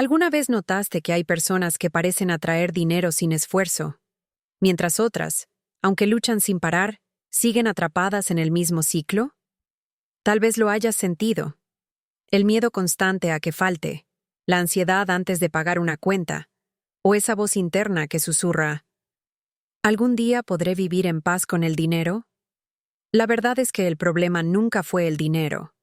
¿Alguna vez notaste que hay personas que parecen atraer dinero sin esfuerzo, mientras otras, aunque luchan sin parar, siguen atrapadas en el mismo ciclo? Tal vez lo hayas sentido. El miedo constante a que falte, la ansiedad antes de pagar una cuenta, o esa voz interna que susurra, ¿algún día podré vivir en paz con el dinero? La verdad es que el problema nunca fue el dinero.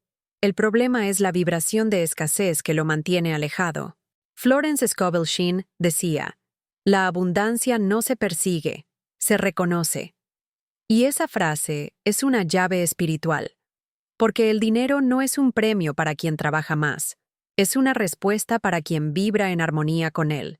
El problema es la vibración de escasez que lo mantiene alejado. Florence Scovel Shinn decía, la abundancia no se persigue, se reconoce. Y esa frase es una llave espiritual, porque el dinero no es un premio para quien trabaja más, es una respuesta para quien vibra en armonía con él.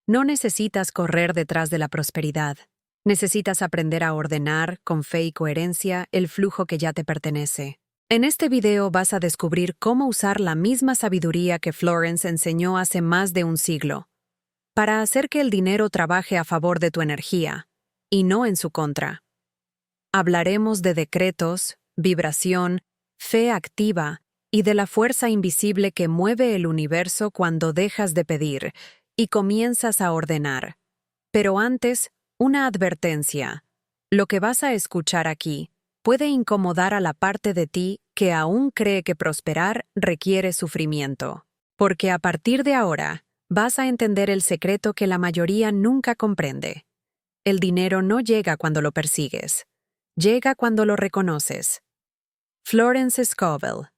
No necesitas correr detrás de la prosperidad. Necesitas aprender a ordenar, con fe y coherencia, el flujo que ya te pertenece. En este video vas a descubrir cómo usar la misma sabiduría que Florence enseñó hace más de un siglo, para hacer que el dinero trabaje a favor de tu energía, y no en su contra. Hablaremos de decretos, vibración, fe activa y de la fuerza invisible que mueve el universo cuando dejas de pedir y comienzas a ordenar. Pero antes, una advertencia. Lo que vas a escuchar aquí puede incomodar a la parte de ti que aún cree que prosperar requiere sufrimiento. Porque a partir de ahora, vas a entender el secreto que la mayoría nunca comprende. El dinero no llega cuando lo persigues. Llega cuando lo reconoces. Florence Scovel.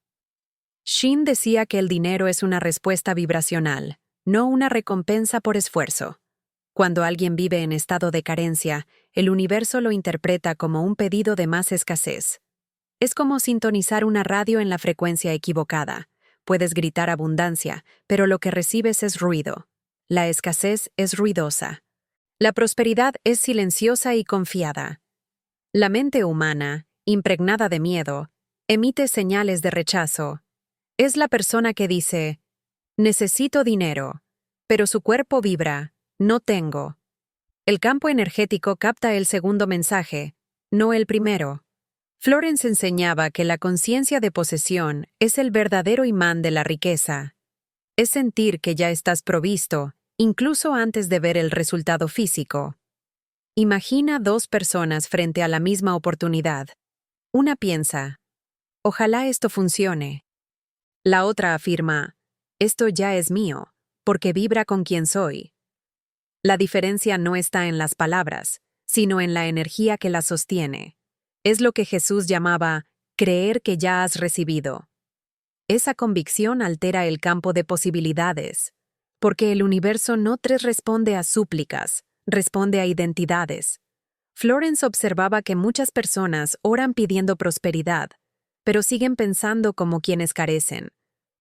Shinn decía que el dinero es una respuesta vibracional, no una recompensa por esfuerzo. Cuando alguien vive en estado de carencia, el universo lo interpreta como un pedido de más escasez. Es como sintonizar una radio en la frecuencia equivocada. Puedes gritar abundancia, pero lo que recibes es ruido. La escasez es ruidosa. La prosperidad es silenciosa y confiada. La mente humana, impregnada de miedo, emite señales de rechazo. Es la persona que dice, necesito dinero, pero su cuerpo vibra, no tengo. El campo energético capta el segundo mensaje, no el primero. Florence enseñaba que la conciencia de posesión es el verdadero imán de la riqueza. Es sentir que ya estás provisto, incluso antes de ver el resultado físico. Imagina dos personas frente a la misma oportunidad. Una piensa, ojalá esto funcione. La otra afirma, esto ya es mío, porque vibra con quien soy. La diferencia no está en las palabras, sino en la energía que las sostiene. Es lo que Jesús llamaba creer que ya has recibido. Esa convicción altera el campo de posibilidades, porque el universo no te responde a súplicas, responde a identidades. Florence observaba que muchas personas oran pidiendo prosperidad, pero siguen pensando como quienes carecen.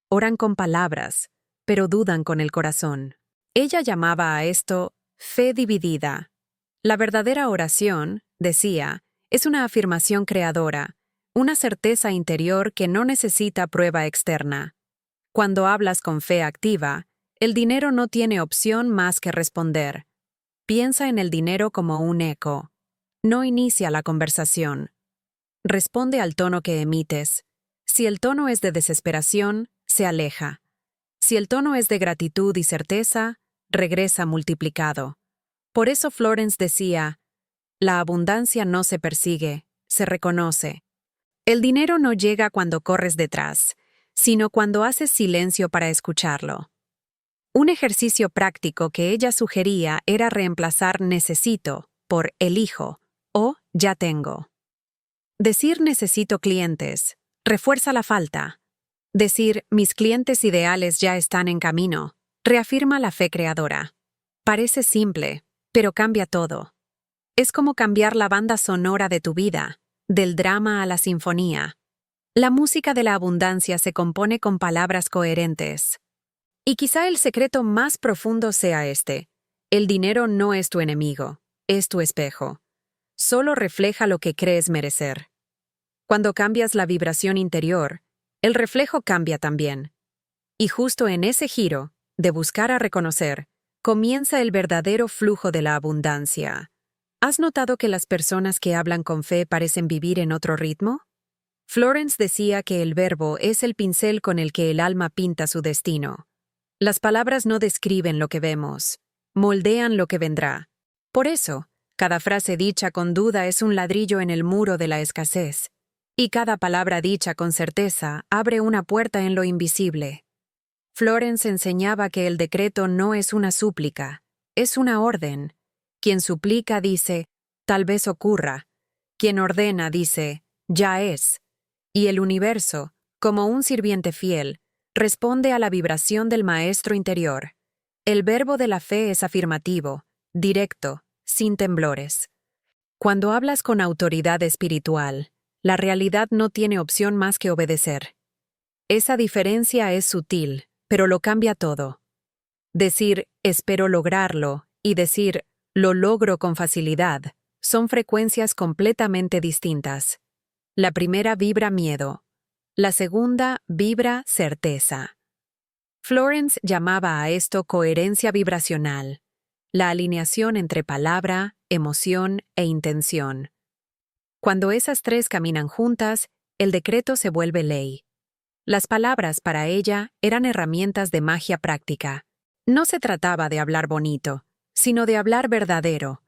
Oran con palabras, pero dudan con el corazón. Ella llamaba a esto fe dividida. La verdadera oración, decía, es una afirmación creadora, una certeza interior que no necesita prueba externa. Cuando hablas con fe activa, el dinero no tiene opción más que responder. Piensa en el dinero como un eco. No inicia la conversación. Responde al tono que emites. Si el tono es de desesperación, se aleja. Si el tono es de gratitud y certeza, regresa multiplicado. Por eso Florence decía, la abundancia no se persigue, se reconoce. El dinero no llega cuando corres detrás, sino cuando haces silencio para escucharlo. Un ejercicio práctico que ella sugería era reemplazar necesito por elijo o ya tengo. Decir necesito clientes refuerza la falta. Decir mis clientes ideales ya están en camino reafirma la fe creadora. Parece simple, pero cambia todo. Es como cambiar la banda sonora de tu vida, del drama a la sinfonía. La música de la abundancia se compone con palabras coherentes. Y quizá el secreto más profundo sea este. El dinero no es tu enemigo, es tu espejo. Solo refleja lo que crees merecer. Cuando cambias la vibración interior, el reflejo cambia también. Y justo en ese giro, de buscar a reconocer, comienza el verdadero flujo de la abundancia. ¿Has notado que las personas que hablan con fe parecen vivir en otro ritmo? Florence decía que el verbo es el pincel con el que el alma pinta su destino. Las palabras no describen lo que vemos, moldean lo que vendrá. Por eso, cada frase dicha con duda es un ladrillo en el muro de la escasez, y cada palabra dicha con certeza abre una puerta en lo invisible. Florence enseñaba que el decreto no es una súplica, es una orden. Quien suplica dice, tal vez ocurra. Quien ordena dice, ya es. Y el universo, como un sirviente fiel, responde a la vibración del maestro interior. El verbo de la fe es afirmativo, directo, sin temblores. Cuando hablas con autoridad espiritual, la realidad no tiene opción más que obedecer. Esa diferencia es sutil, pero lo cambia todo. Decir, espero lograrlo, y decir, lo logro con facilidad, son frecuencias completamente distintas. La primera vibra miedo. La segunda vibra certeza. Florence llamaba a esto coherencia vibracional, la alineación entre palabra, emoción e intención. Cuando esas tres caminan juntas, el decreto se vuelve ley. Las palabras para ella eran herramientas de magia práctica. No se trataba de hablar bonito, sino de hablar verdadero.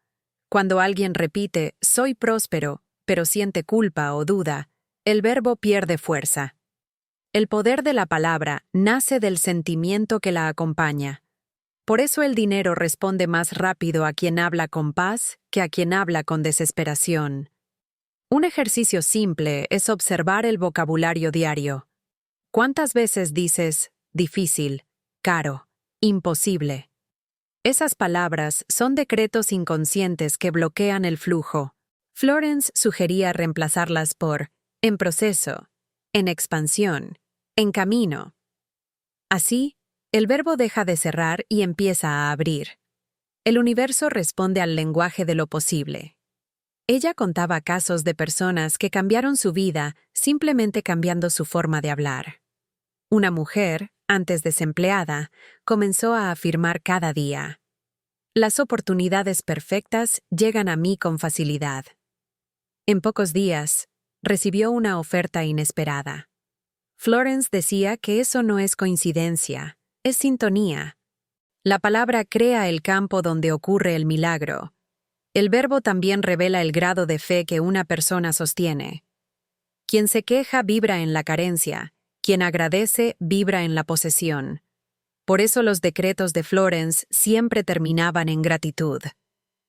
Cuando alguien repite, soy próspero, pero siente culpa o duda, el verbo pierde fuerza. El poder de la palabra nace del sentimiento que la acompaña. Por eso el dinero responde más rápido a quien habla con paz que a quien habla con desesperación. Un ejercicio simple es observar el vocabulario diario. ¿Cuántas veces dices difícil, caro, imposible? Esas palabras son decretos inconscientes que bloquean el flujo. Florence sugería reemplazarlas por en proceso, en expansión, en camino. Así, el verbo deja de cerrar y empieza a abrir. El universo responde al lenguaje de lo posible. Ella contaba casos de personas que cambiaron su vida simplemente cambiando su forma de hablar. Una mujer, antes desempleada, comenzó a afirmar cada día: las oportunidades perfectas llegan a mí con facilidad. En pocos días, recibió una oferta inesperada. Florence decía que eso no es coincidencia, es sintonía. La palabra crea el campo donde ocurre el milagro. El verbo también revela el grado de fe que una persona sostiene. Quien se queja vibra en la carencia, quien agradece vibra en la posesión. Por eso los decretos de Florence siempre terminaban en gratitud.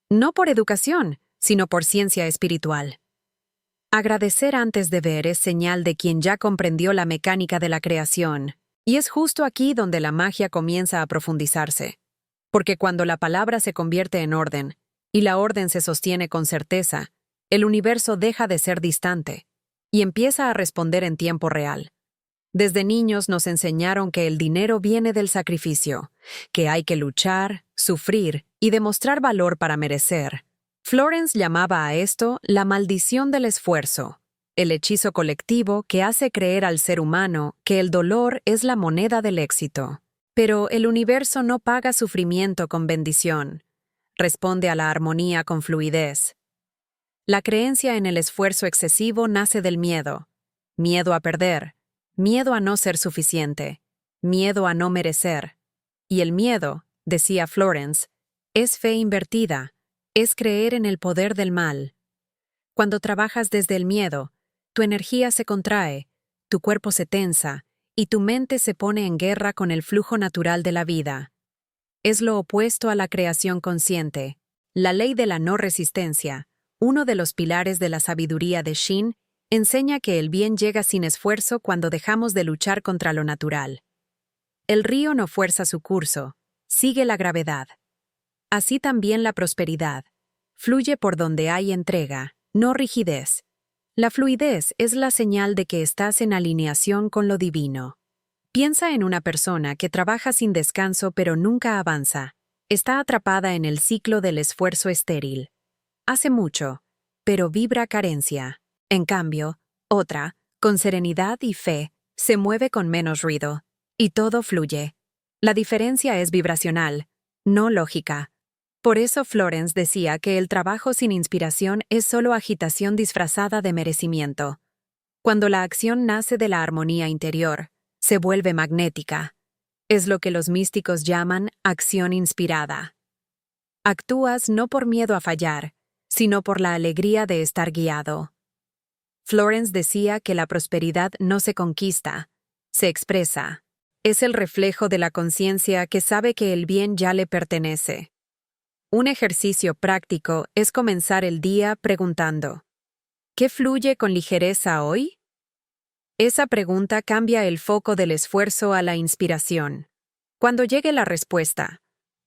No por educación, sino por ciencia espiritual. Agradecer antes de ver es señal de quien ya comprendió la mecánica de la creación, y es justo aquí donde la magia comienza a profundizarse. Porque cuando la palabra se convierte en orden, y la orden se sostiene con certeza, el universo deja de ser distante, y empieza a responder en tiempo real. Desde niños nos enseñaron que el dinero viene del sacrificio, que hay que luchar, sufrir y demostrar valor para merecer. Florence llamaba a esto la maldición del esfuerzo, el hechizo colectivo que hace creer al ser humano que el dolor es la moneda del éxito. Pero el universo no paga sufrimiento con bendición, responde a la armonía con fluidez. La creencia en el esfuerzo excesivo nace del miedo, miedo a perder, miedo a no ser suficiente, miedo a no merecer. Y el miedo, decía Florence, es fe invertida, es creer en el poder del mal. Cuando trabajas desde el miedo, tu energía se contrae, tu cuerpo se tensa y tu mente se pone en guerra con el flujo natural de la vida. Es lo opuesto a la creación consciente, la ley de la no resistencia, uno de los pilares de la sabiduría de Shin, enseña que el bien llega sin esfuerzo cuando dejamos de luchar contra lo natural. El río no fuerza su curso, sigue la gravedad. Así también la prosperidad. Fluye por donde hay entrega, no rigidez. La fluidez es la señal de que estás en alineación con lo divino. Piensa en una persona que trabaja sin descanso pero nunca avanza. Está atrapada en el ciclo del esfuerzo estéril. Hace mucho, pero vibra carencia. En cambio, otra, con serenidad y fe, se mueve con menos ruido. Y todo fluye. La diferencia es vibracional, no lógica. Por eso Florence decía que el trabajo sin inspiración es solo agitación disfrazada de merecimiento. Cuando la acción nace de la armonía interior, se vuelve magnética. Es lo que los místicos llaman acción inspirada. Actúas no por miedo a fallar, sino por la alegría de estar guiado. Florence decía que la prosperidad no se conquista, se expresa. Es el reflejo de la conciencia que sabe que el bien ya le pertenece. Un ejercicio práctico es comenzar el día preguntando: ¿qué fluye con ligereza hoy? Esa pregunta cambia el foco del esfuerzo a la inspiración. Cuando llegue la respuesta,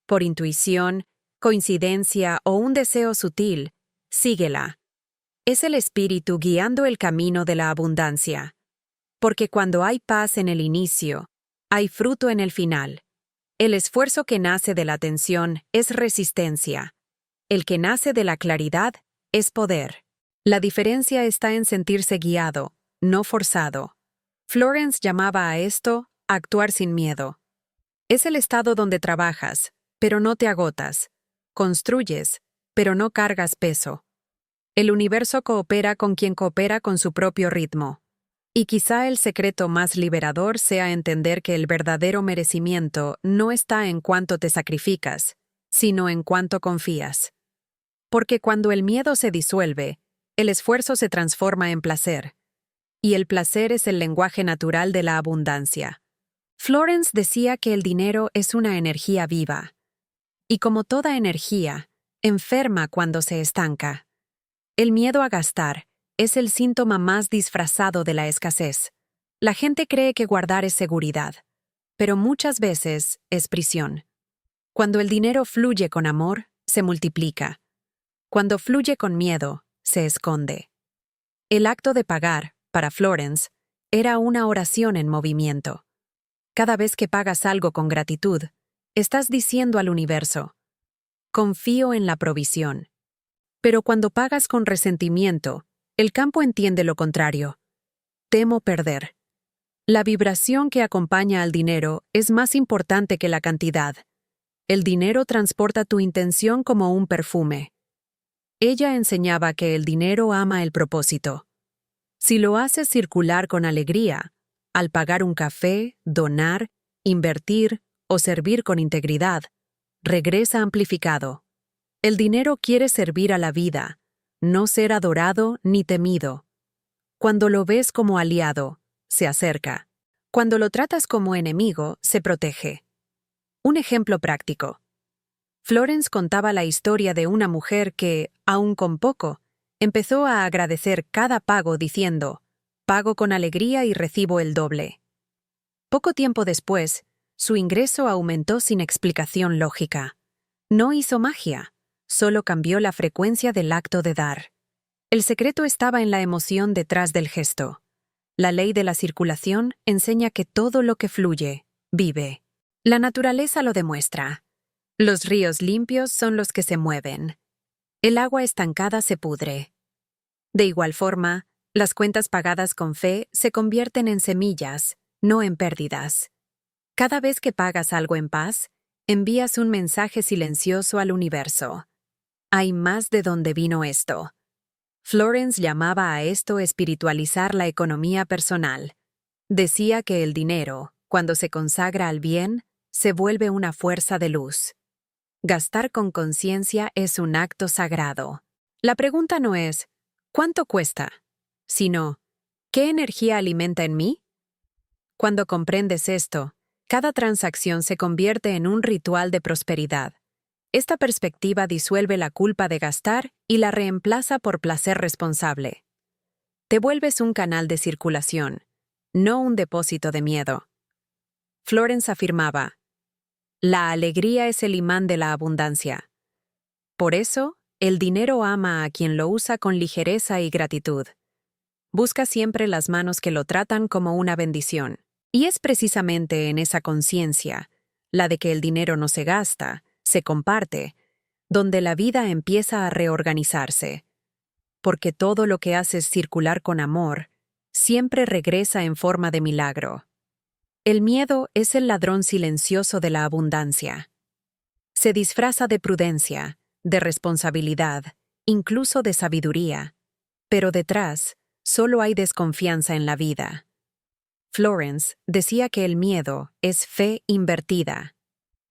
por intuición, coincidencia o un deseo sutil, síguela. Es el espíritu guiando el camino de la abundancia. Porque cuando hay paz en el inicio, hay fruto en el final. El esfuerzo que nace de la tensión es resistencia. El que nace de la claridad es poder. La diferencia está en sentirse guiado, no forzado. Florence llamaba a esto actuar sin miedo. Es el estado donde trabajas, pero no te agotas. Construyes, pero no cargas peso. El universo coopera con quien coopera con su propio ritmo. Y quizá el secreto más liberador sea entender que el verdadero merecimiento no está en cuánto te sacrificas, sino en cuánto confías. Porque cuando el miedo se disuelve, el esfuerzo se transforma en placer. Y el placer es el lenguaje natural de la abundancia. Florence decía que el dinero es una energía viva. Y como toda energía, enferma cuando se estanca. El miedo a gastar es el síntoma más disfrazado de la escasez. La gente cree que guardar es seguridad, pero muchas veces es prisión. Cuando el dinero fluye con amor, se multiplica. Cuando fluye con miedo, se esconde. El acto de pagar, para Florence, era una oración en movimiento. Cada vez que pagas algo con gratitud, estás diciendo al universo: confío en la provisión. Pero cuando pagas con resentimiento, el campo entiende lo contrario. Temo perder. La vibración que acompaña al dinero es más importante que la cantidad. El dinero transporta tu intención como un perfume. Ella enseñaba que el dinero ama el propósito. Si lo haces circular con alegría, al pagar un café, donar, invertir o servir con integridad, regresa amplificado. El dinero quiere servir a la vida, no ser adorado ni temido. Cuando lo ves como aliado, se acerca. Cuando lo tratas como enemigo, se protege. Un ejemplo práctico. Florence contaba la historia de una mujer que, aun con poco, empezó a agradecer cada pago diciendo: pago con alegría y recibo el doble. Poco tiempo después, su ingreso aumentó sin explicación lógica. No hizo magia, solo cambió la frecuencia del acto de dar. El secreto estaba en la emoción detrás del gesto. La ley de la circulación enseña que todo lo que fluye, vive. La naturaleza lo demuestra. Los ríos limpios son los que se mueven. El agua estancada se pudre. De igual forma, las cuentas pagadas con fe se convierten en semillas, no en pérdidas. Cada vez que pagas algo en paz, envías un mensaje silencioso al universo. Hay más de dónde vino esto. Florence llamaba a esto espiritualizar la economía personal. Decía que el dinero, cuando se consagra al bien, se vuelve una fuerza de luz. Gastar con conciencia es un acto sagrado. La pregunta no es ¿cuánto cuesta?, sino ¿qué energía alimenta en mí? Cuando comprendes esto, cada transacción se convierte en un ritual de prosperidad. Esta perspectiva disuelve la culpa de gastar y la reemplaza por placer responsable. Te vuelves un canal de circulación, no un depósito de miedo. Florence afirmaba: la alegría es el imán de la abundancia. Por eso, el dinero ama a quien lo usa con ligereza y gratitud. Busca siempre las manos que lo tratan como una bendición. Y es precisamente en esa conciencia, la de que el dinero no se gasta, se comparte, donde la vida empieza a reorganizarse. Porque todo lo que haces circular con amor, siempre regresa en forma de milagro. El miedo es el ladrón silencioso de la abundancia. Se disfraza de prudencia, de responsabilidad, incluso de sabiduría, pero detrás solo hay desconfianza en la vida. Florence decía que el miedo es fe invertida,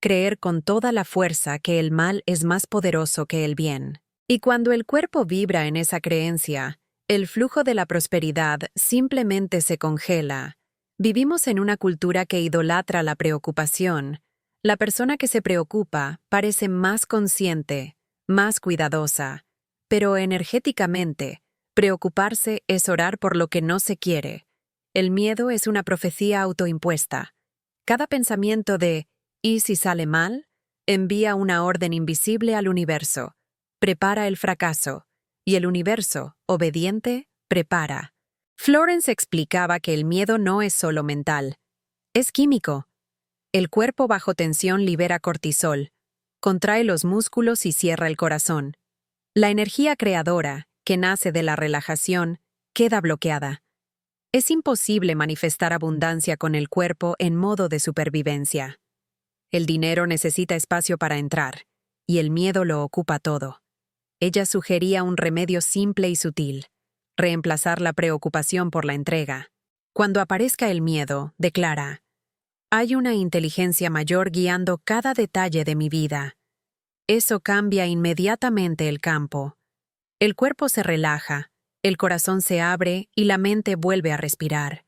creer con toda la fuerza que el mal es más poderoso que el bien. Y cuando el cuerpo vibra en esa creencia, el flujo de la prosperidad simplemente se congela. Vivimos en una cultura que idolatra la preocupación. La persona que se preocupa parece más consciente, más cuidadosa, pero energéticamente, preocuparse es orar por lo que no se quiere. El miedo es una profecía autoimpuesta. Cada pensamiento de ¿y si sale mal? Envía una orden invisible al universo. Prepara el fracaso. Y el universo, obediente, prepara. Florence explicaba que el miedo no es solo mental. Es químico. El cuerpo bajo tensión libera cortisol, contrae los músculos y cierra el corazón. La energía creadora, que nace de la relajación, queda bloqueada. Es imposible manifestar abundancia con el cuerpo en modo de supervivencia. El dinero necesita espacio para entrar, y el miedo lo ocupa todo. Ella sugería un remedio simple y sutil: reemplazar la preocupación por la entrega. Cuando aparezca el miedo, declara: hay una inteligencia mayor guiando cada detalle de mi vida. Eso cambia inmediatamente el campo. El cuerpo se relaja, el corazón se abre y la mente vuelve a respirar.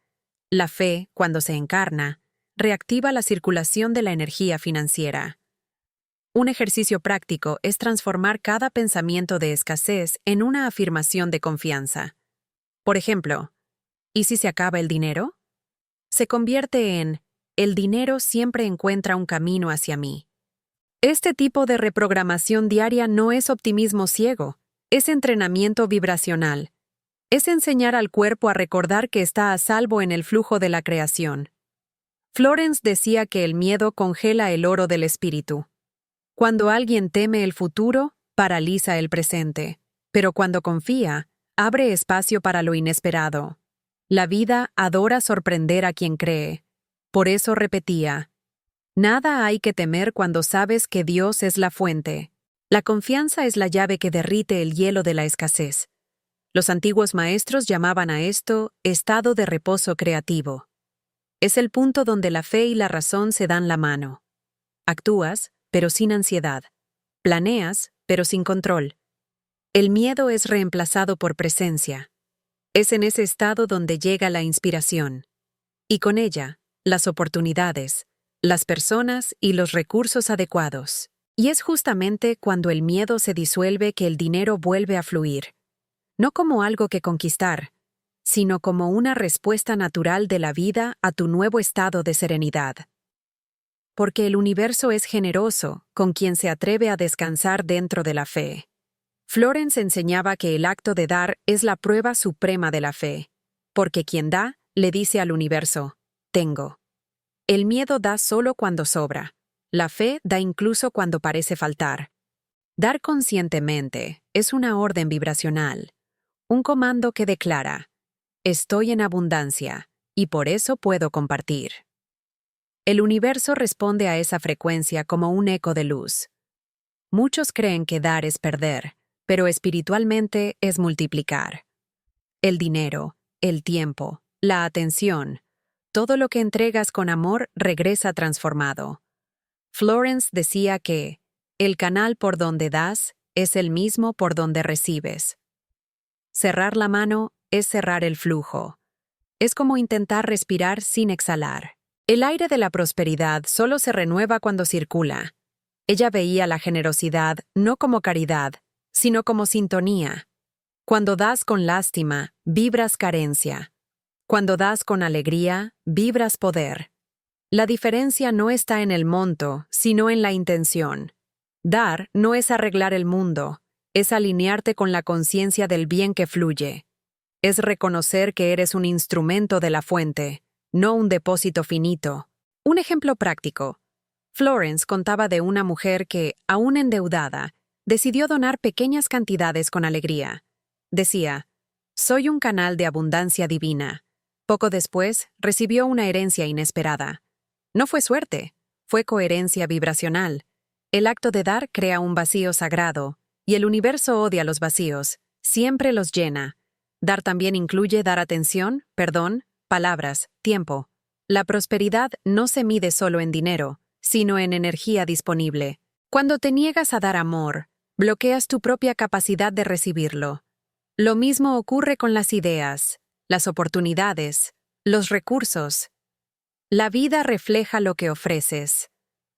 La fe, cuando se encarna, reactiva la circulación de la energía financiera. Un ejercicio práctico es transformar cada pensamiento de escasez en una afirmación de confianza. Por ejemplo, ¿y si se acaba el dinero? Se convierte en el dinero siempre encuentra un camino hacia mí. Este tipo de reprogramación diaria no es optimismo ciego, es entrenamiento vibracional. Es enseñar al cuerpo a recordar que está a salvo en el flujo de la creación. Florence decía que el miedo congela el oro del espíritu. Cuando alguien teme el futuro, paraliza el presente. Pero cuando confía, abre espacio para lo inesperado. La vida adora sorprender a quien cree. Por eso repetía: nada hay que temer cuando sabes que Dios es la fuente. La confianza es la llave que derrite el hielo de la escasez. Los antiguos maestros llamaban a esto estado de reposo creativo. Es el punto donde la fe y la razón se dan la mano. Actúas, pero sin ansiedad. Planeas, pero sin control. El miedo es reemplazado por presencia. Es en ese estado donde llega la inspiración. Y con ella, las oportunidades, las personas y los recursos adecuados. Y es justamente cuando el miedo se disuelve que el dinero vuelve a fluir. No como algo que conquistar, sino como una respuesta natural de la vida a tu nuevo estado de serenidad. Porque el universo es generoso con quien se atreve a descansar dentro de la fe. Florence enseñaba que el acto de dar es la prueba suprema de la fe, porque quien da, le dice al universo: tengo. El miedo da solo cuando sobra. La fe da incluso cuando parece faltar. Dar conscientemente es una orden vibracional, un comando que declara: estoy en abundancia, y por eso puedo compartir. El universo responde a esa frecuencia como un eco de luz. Muchos creen que dar es perder, pero espiritualmente es multiplicar. El dinero, el tiempo, la atención, todo lo que entregas con amor regresa transformado. Florence decía que el canal por donde das es el mismo por donde recibes. Cerrar la mano es cerrar el flujo. Es como intentar respirar sin exhalar. El aire de la prosperidad solo se renueva cuando circula. Ella veía la generosidad no como caridad, sino como sintonía. Cuando das con lástima, vibras carencia. Cuando das con alegría, vibras poder. La diferencia no está en el monto, sino en la intención. Dar no es arreglar el mundo, es alinearte con la conciencia del bien que fluye. Es reconocer que eres un instrumento de la fuente, no un depósito finito. Un ejemplo práctico. Florence contaba de una mujer que, aún endeudada, decidió donar pequeñas cantidades con alegría. Decía: soy un canal de abundancia divina. Poco después, recibió una herencia inesperada. No fue suerte, fue coherencia vibracional. El acto de dar crea un vacío sagrado, y el universo odia los vacíos, siempre los llena. Dar también incluye dar atención, perdón, Palabras, tiempo. La prosperidad no se mide solo en dinero, sino en energía disponible. Cuando te niegas a dar amor, bloqueas tu propia capacidad de recibirlo. Lo mismo ocurre con las ideas, las oportunidades, los recursos. La vida refleja lo que ofreces.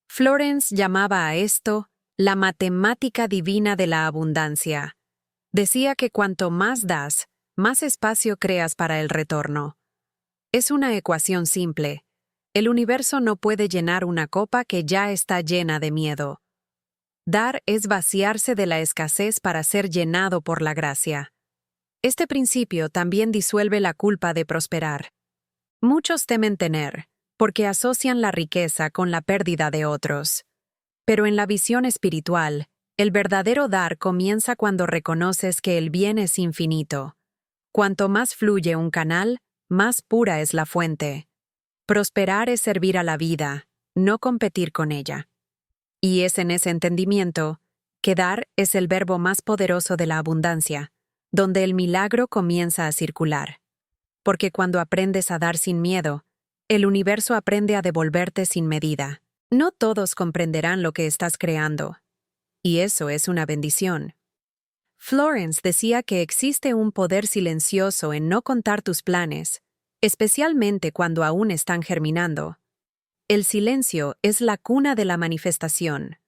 Florence llamaba a esto la matemática divina de la abundancia. Decía que cuanto más das, más espacio creas para el retorno. Es una ecuación simple. El universo no puede llenar una copa que ya está llena de miedo. Dar es vaciarse de la escasez para ser llenado por la gracia. Este principio también disuelve la culpa de prosperar. Muchos temen tener, porque asocian la riqueza con la pérdida de otros. Pero en la visión espiritual, el verdadero dar comienza cuando reconoces que el bien es infinito. Cuanto más fluye un canal, más pura es la fuente. Prosperar es servir a la vida, no competir con ella. Y es en ese entendimiento que dar es el verbo más poderoso de la abundancia, donde el milagro comienza a circular. Porque cuando aprendes a dar sin miedo, el universo aprende a devolverte sin medida. No todos comprenderán lo que estás creando. Y eso es una bendición. Florence decía que existe un poder silencioso en no contar tus planes, especialmente cuando aún están germinando. El silencio es la cuna de la manifestación.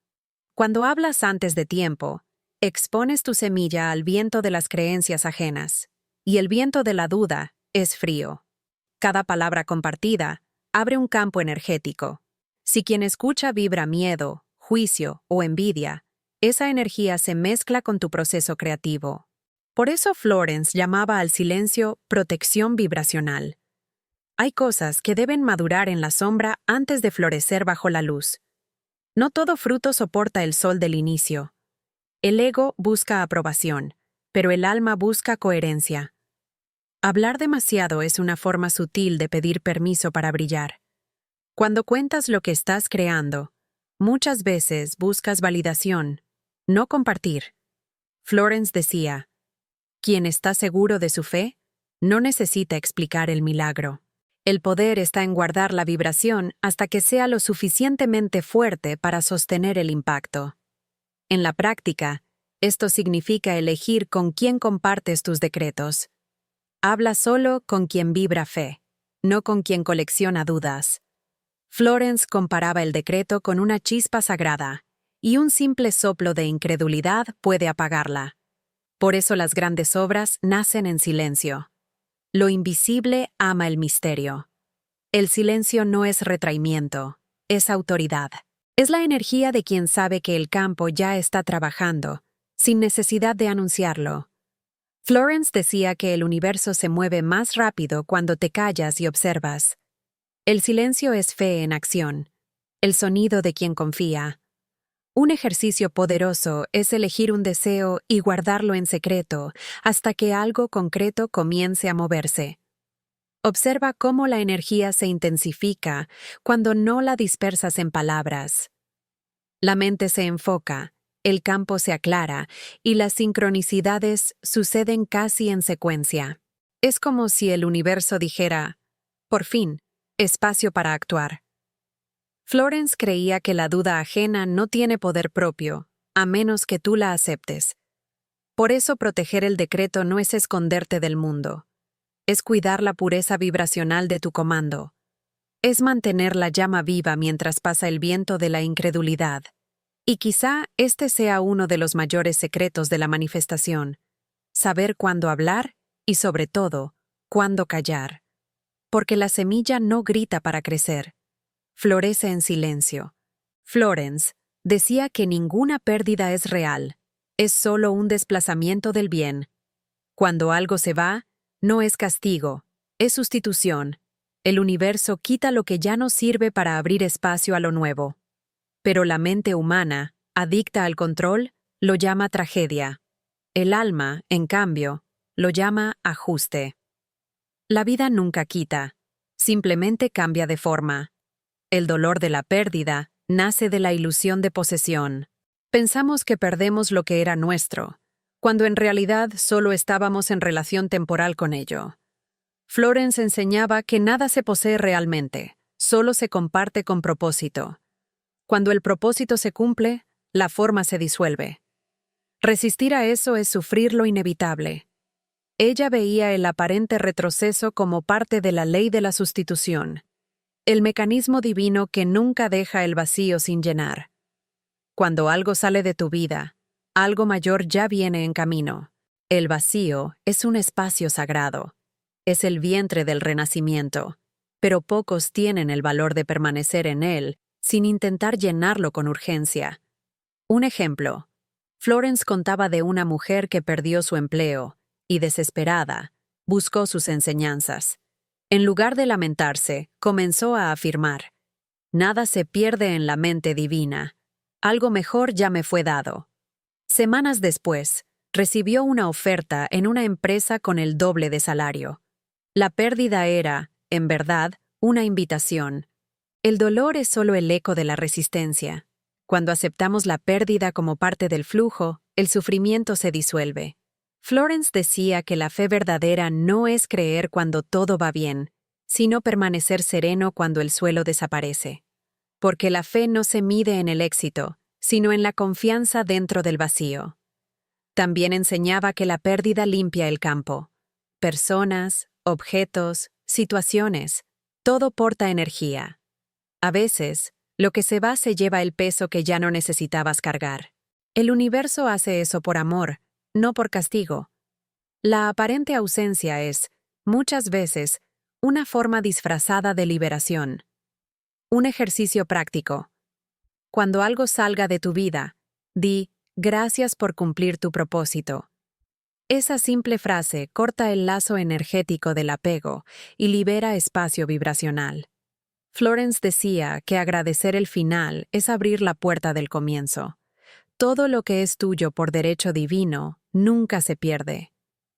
Cuando hablas antes de tiempo, expones tu semilla al viento de las creencias ajenas, y el viento de la duda es frío. Cada palabra compartida abre un campo energético. Si quien escucha vibra miedo, juicio o envidia, esa energía se mezcla con tu proceso creativo. Por eso Florence llamaba al silencio protección vibracional. Hay cosas que deben madurar en la sombra antes de florecer bajo la luz. No todo fruto soporta el sol del inicio. El ego busca aprobación, pero el alma busca coherencia. Hablar demasiado es una forma sutil de pedir permiso para brillar. Cuando cuentas lo que estás creando, muchas veces buscas validación, no compartir. Florence decía, quien está seguro de su fe, no necesita explicar el milagro. El poder está en guardar la vibración hasta que sea lo suficientemente fuerte para sostener el impacto. En la práctica, esto significa elegir con quién compartes tus decretos. Habla solo con quien vibra fe, no con quien colecciona dudas. Florence comparaba el decreto con una chispa sagrada, y un simple soplo de incredulidad puede apagarla. Por eso las grandes obras nacen en silencio. Lo invisible ama el misterio. El silencio no es retraimiento, es autoridad. Es la energía de quien sabe que el campo ya está trabajando, sin necesidad de anunciarlo. Florence decía que el universo se mueve más rápido cuando te callas y observas. El silencio es fe en acción, el sonido de quien confía. Un ejercicio poderoso es elegir un deseo y guardarlo en secreto hasta que algo concreto comience a moverse. Observa cómo la energía se intensifica cuando no la dispersas en palabras. La mente se enfoca, el campo se aclara y las sincronicidades suceden casi en secuencia. Es como si el universo dijera, por fin, espacio para actuar. Florence creía que la duda ajena no tiene poder propio, a menos que tú la aceptes. Por eso proteger el decreto no es esconderte del mundo. Es cuidar la pureza vibracional de tu comando. Es mantener la llama viva mientras pasa el viento de la incredulidad. Y quizá este sea uno de los mayores secretos de la manifestación. Saber cuándo hablar y, sobre todo, cuándo callar. Porque la semilla no grita para crecer. Florece en silencio. Florence decía que ninguna pérdida es real. Es solo un desplazamiento del bien. Cuando algo se va, no es castigo, es sustitución. El universo quita lo que ya no sirve para abrir espacio a lo nuevo. Pero la mente humana, adicta al control, lo llama tragedia. El alma, en cambio, lo llama ajuste. La vida nunca quita, simplemente cambia de forma. El dolor de la pérdida nace de la ilusión de posesión. Pensamos que perdemos lo que era nuestro, cuando en realidad solo estábamos en relación temporal con ello. Florence enseñaba que nada se posee realmente, solo se comparte con propósito. Cuando el propósito se cumple, la forma se disuelve. Resistir a eso es sufrir lo inevitable. Ella veía el aparente retroceso como parte de la ley de la sustitución, el mecanismo divino que nunca deja el vacío sin llenar. Cuando algo sale de tu vida, algo mayor ya viene en camino. El vacío es un espacio sagrado. Es el vientre del renacimiento, pero pocos tienen el valor de permanecer en él sin intentar llenarlo con urgencia. Un ejemplo. Florence contaba de una mujer que perdió su empleo y, desesperada, buscó sus enseñanzas. En lugar de lamentarse, comenzó a afirmar: «Nada se pierde en la mente divina. Algo mejor ya me fue dado». Semanas después, recibió una oferta en una empresa con el doble de salario. La pérdida era, en verdad, una invitación. El dolor es solo el eco de la resistencia. Cuando aceptamos la pérdida como parte del flujo, el sufrimiento se disuelve. Florence decía que la fe verdadera no es creer cuando todo va bien, sino permanecer sereno cuando el suelo desaparece. Porque la fe no se mide en el éxito, sino en la confianza dentro del vacío. También enseñaba que la pérdida limpia el campo. Personas, objetos, situaciones, todo porta energía. A veces, lo que se va se lleva el peso que ya no necesitabas cargar. El universo hace eso por amor, no por castigo. La aparente ausencia es, muchas veces, una forma disfrazada de liberación. Un ejercicio práctico. Cuando algo salga de tu vida, di: «Gracias por cumplir tu propósito». Esa simple frase corta el lazo energético del apego y libera espacio vibracional. Florence decía que agradecer el final es abrir la puerta del comienzo. Todo lo que es tuyo por derecho divino nunca se pierde,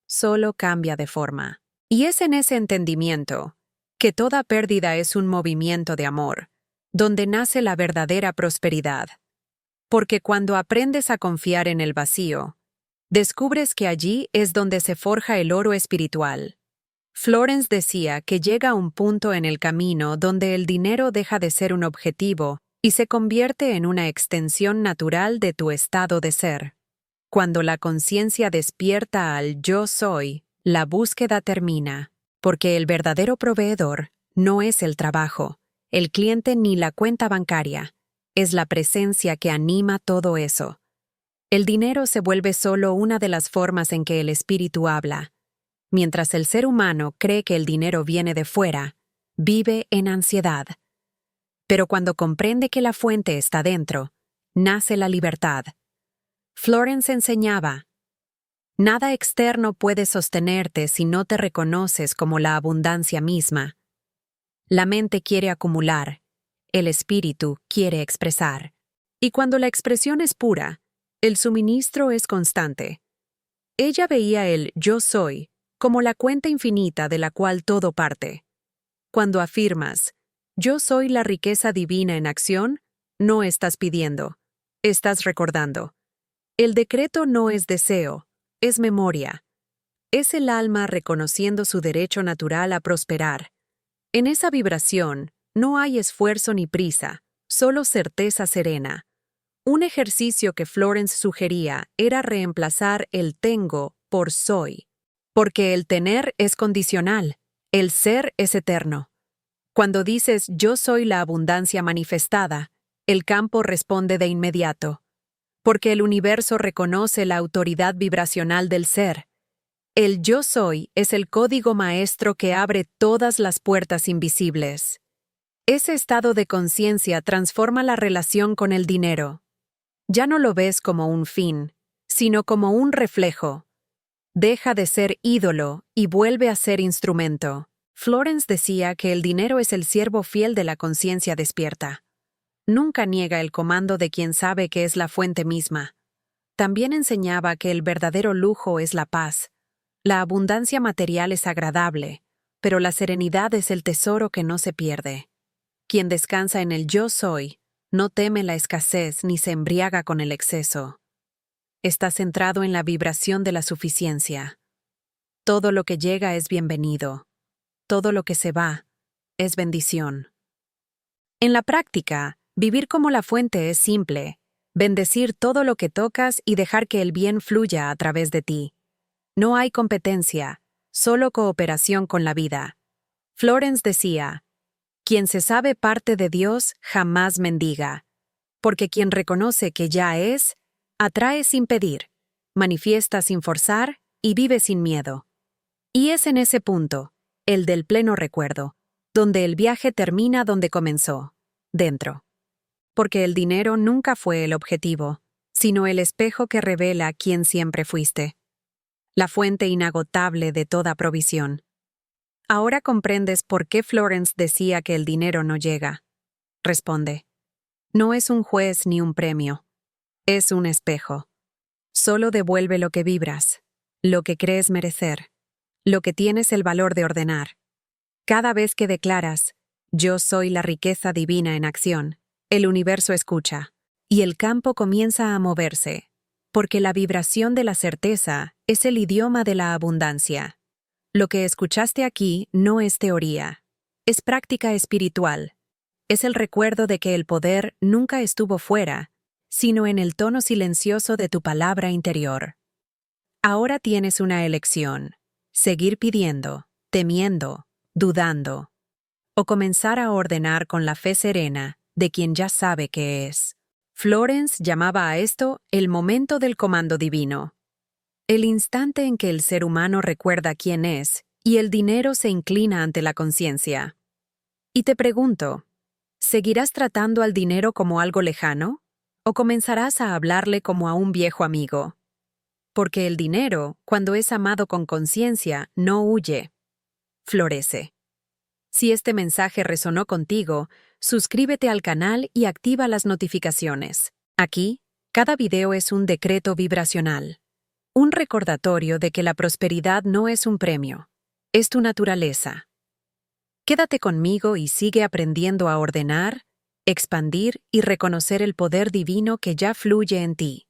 solo cambia de forma. Y es en ese entendimiento que toda pérdida es un movimiento de amor, donde nace la verdadera prosperidad. Porque cuando aprendes a confiar en el vacío, descubres que allí es donde se forja el oro espiritual. Florence decía que llega un punto en el camino donde el dinero deja de ser un objetivo y se convierte en una extensión natural de tu estado de ser. Cuando la conciencia despierta al yo soy, la búsqueda termina, porque el verdadero proveedor no es el trabajo, el cliente ni la cuenta bancaria, es la presencia que anima todo eso. El dinero se vuelve solo una de las formas en que el espíritu habla. Mientras el ser humano cree que el dinero viene de fuera, vive en ansiedad. Pero cuando comprende que la fuente está dentro, nace la libertad. Florence enseñaba: nada externo puede sostenerte si no te reconoces como la abundancia misma. La mente quiere acumular, el espíritu quiere expresar. Y cuando la expresión es pura, el suministro es constante. Ella veía el yo soy como la cuenta infinita de la cual todo parte. Cuando afirmas, yo soy la riqueza divina en acción, no estás pidiendo, estás recordando. El decreto no es deseo, es memoria. Es el alma reconociendo su derecho natural a prosperar. En esa vibración no hay esfuerzo ni prisa, solo certeza serena. Un ejercicio que Florence sugería era reemplazar el tengo por soy. Porque el tener es condicional, el ser es eterno. Cuando dices yo soy la abundancia manifestada, el campo responde de inmediato. Porque el universo reconoce la autoridad vibracional del ser. El yo soy es el código maestro que abre todas las puertas invisibles. Ese estado de conciencia transforma la relación con el dinero. Ya no lo ves como un fin, sino como un reflejo. Deja de ser ídolo y vuelve a ser instrumento. Florence decía que el dinero es el siervo fiel de la conciencia despierta. Nunca niega el comando de quien sabe que es la fuente misma. También enseñaba que el verdadero lujo es la paz. La abundancia material es agradable, pero la serenidad es el tesoro que no se pierde. Quien descansa en el yo soy, no teme la escasez ni se embriaga con el exceso. Está centrado en la vibración de la suficiencia. Todo lo que llega es bienvenido. todo lo que se va es bendición. En la práctica, vivir como la fuente es simple: bendecir todo lo que tocas y dejar que el bien fluya a través de ti. No hay competencia, solo cooperación con la vida. Florence decía: quien se sabe parte de Dios jamás mendiga, porque quien reconoce que ya es, atrae sin pedir, manifiesta sin forzar y vive sin miedo. Y es en ese punto, el del pleno recuerdo, donde el viaje termina donde comenzó, dentro. Porque el dinero nunca fue el objetivo, sino el espejo que revela quién siempre fuiste. La fuente inagotable de toda provisión. Ahora comprendes por qué Florence decía que el dinero no llega. Responde: no es un juez ni un premio. Es un espejo. Solo devuelve lo que vibras, lo que crees merecer, lo que tienes el valor de ordenar. Cada vez que declaras: yo soy la riqueza divina en acción, el universo escucha, y el campo comienza a moverse, porque la vibración de la certeza es el idioma de la abundancia. Lo que escuchaste aquí no es teoría, es práctica espiritual. Es el recuerdo de que el poder nunca estuvo fuera, sino en el tono silencioso de tu palabra interior. Ahora tienes una elección: seguir pidiendo, temiendo, dudando, o comenzar a ordenar con la fe serena de quien ya sabe qué es. Florence llamaba a esto el momento del comando divino. El instante en que el ser humano recuerda quién es y el dinero se inclina ante la conciencia. Y te pregunto, ¿seguirás tratando al dinero como algo lejano? ¿O comenzarás a hablarle como a un viejo amigo? Porque el dinero, cuando es amado con conciencia, no huye, florece. Si este mensaje resonó contigo, suscríbete al canal y activa las notificaciones. Aquí, cada video es un decreto vibracional. Un recordatorio de que la prosperidad no es un premio, es tu naturaleza. Quédate conmigo y sigue aprendiendo a ordenar, expandir y reconocer el poder divino que ya fluye en ti.